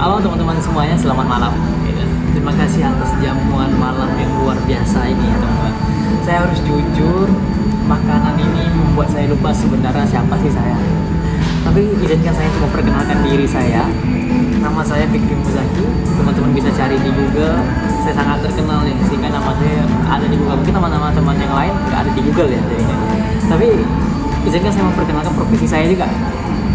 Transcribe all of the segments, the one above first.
Halo teman-teman semuanya, selamat malam. Gitu. Terima kasih atas jamuan malam yang luar biasa ini ya teman-teman. Saya harus jujur, makanan ini membuat saya lupa sebenarnya siapa sih saya. Tapi izinkan saya untuk memperkenalkan diri saya. Nama saya Fikri Muzaki. Teman-teman bisa cari di Google. Saya sangat terkenal nih, sehingga nama saya ada di Google. Mungkin nama-nama teman yang lain nggak ada di Google ya jadinya. Tapi izinkan saya memperkenalkan profesi saya juga.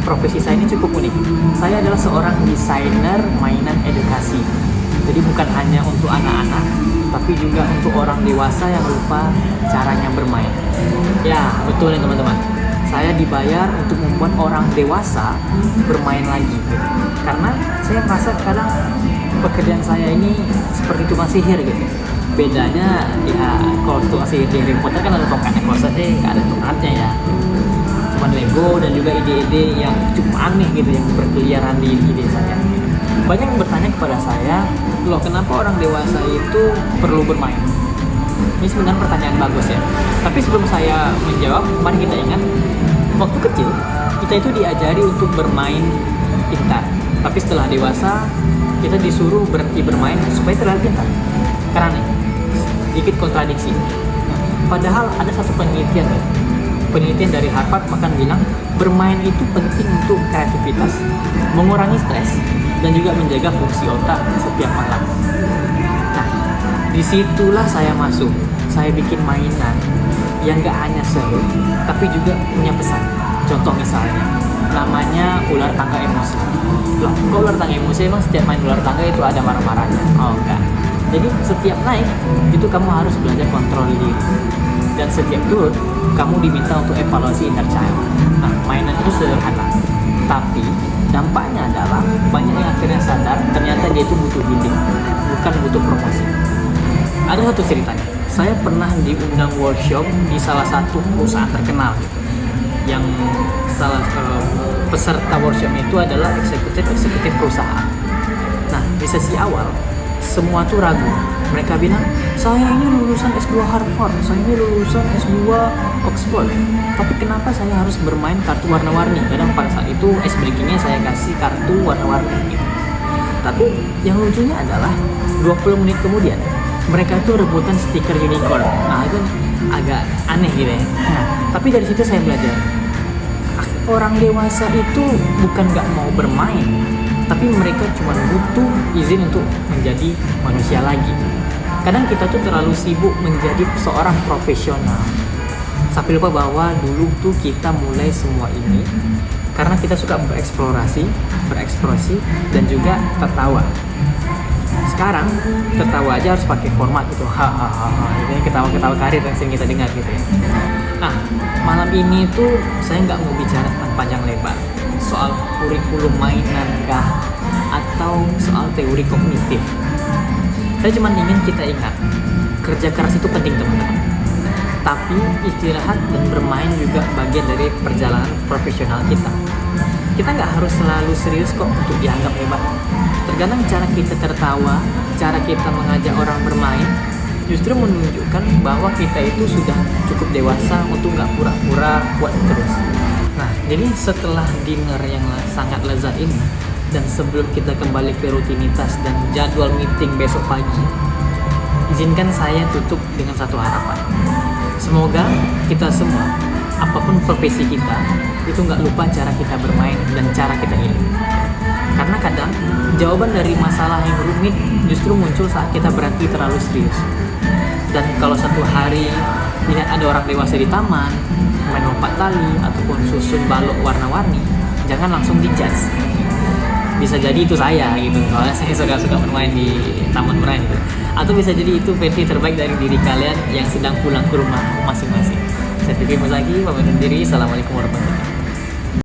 Profesi saya ini cukup unik. Saya adalah seorang desainer mainan edukasi. Jadi bukan hanya untuk anak-anak, tapi juga untuk orang dewasa yang lupa caranya bermain. Ya, betul nih teman-teman. Saya dibayar untuk membuat orang dewasa bermain lagi. Karena saya merasa kadang pekerjaan saya ini seperti tukang sihir gitu. Bedanya ya kalau tukang sihir di Harry Potter kan ada tongkatnya, kalau saya nggak ada tongkatnya ya. Cuman Lego dan juga ide-ide yang cukup aneh gitu yang berkeliaran di ide saya. Banyak yang bertanya kepada saya, loh kenapa orang dewasa itu perlu bermain? Ini sebenarnya pertanyaan bagus ya. Tapi sebelum saya menjawab, mari kita ingat waktu kecil kita itu diajari untuk bermain pintar. Tapi setelah dewasa kita disuruh berhenti bermain supaya terlihat pintar. Karena nih, sedikit kontradiksi. Padahal ada satu penelitian dari Harvard bahkan bilang bermain itu penting untuk kreativitas, mengurangi stres, dan juga menjaga fungsi otak setiap malam. Nah, disitulah saya masuk. Saya bikin mainan yang gak hanya seru, tapi juga punya pesan. Contoh misalnya, namanya ular tangga emosi. Loh, kok ular tangga emosi? Emang setiap main ular tangga itu ada marah-marahnya? Oh enggak. Jadi setiap naik, itu kamu harus belajar kontrol diri. Dan setiap turun, kamu diminta untuk evaluasi inner child. Nah, mainan itu sederhana, tapi dampaknya adalah banyak yang akhirnya sadar ternyata dia itu butuh healing, bukan butuh promosi. Ada satu ceritanya, saya pernah diundang workshop di salah satu perusahaan terkenal gitu, yang peserta workshop itu adalah eksekutif perusahaan. Nah, di sesi awal semua tuh ragu. Mereka bilang, saya ini lulusan S2 Harvard, saya ini lulusan S2 Oxford, tapi kenapa saya harus bermain kartu warna-warni? Kadang pada saat itu ice breakingnya saya kasih kartu warna-warni gitu. Tapi yang lucunya adalah 20 menit kemudian mereka tuh rebutan stiker unicorn. Nah itu agak aneh gitu ya. Nah, tapi dari situ saya belajar, orang dewasa itu bukan gak mau bermain, tapi mereka cuma butuh izin untuk menjadi manusia lagi. Kadang kita tuh terlalu sibuk menjadi seorang profesional, sampai lupa bahwa dulu tuh kita mulai semua ini karena kita suka bereksplorasi, dan juga tertawa. Sekarang tertawa aja harus pakai format gitu, hahaha, ini ketawa-ketawa karir yang sering kita dengar gitu ya. Nah, malam ini tuh saya nggak mau bicara tentang panjang lebar soal kurikulum mainan kah atau soal teori kognitif. Saya cuma ingin kita ingat, kerja keras itu penting teman-teman. Tapi istirahat dan bermain juga bagian dari perjalanan profesional kita. Kita nggak harus selalu serius kok untuk dianggap hebat. Terkadang cara kita tertawa, cara kita mengajak orang bermain, justru menunjukkan bahwa kita itu sudah cukup dewasa untuk nggak pura-pura kuat terus. Nah, jadi setelah dinner yang sangat lezat ini, dan sebelum kita kembali ke rutinitas dan jadwal meeting besok pagi, izinkan saya tutup dengan satu harapan. Semoga kita semua, apapun profesi kita, itu nggak lupa cara kita bermain dan cara kita healing. Karena kadang jawaban dari masalah yang rumit justru muncul saat kita berhenti terlalu serius. Dan kalau satu hari lihat ada orang dewasa di taman main lompat tali ataupun susun balok warna-warni, jangan langsung dijudge. Bisa jadi itu saya gitu, soalnya saya suka bermain di taman bermain gitu. Atau bisa jadi itu versi terbaik dari diri kalian yang sedang pulang ke rumah masing-masing. Saya Fikri Muzaki, pamit undur diri. Assalamualaikum warahmatullahi wabarakatuh.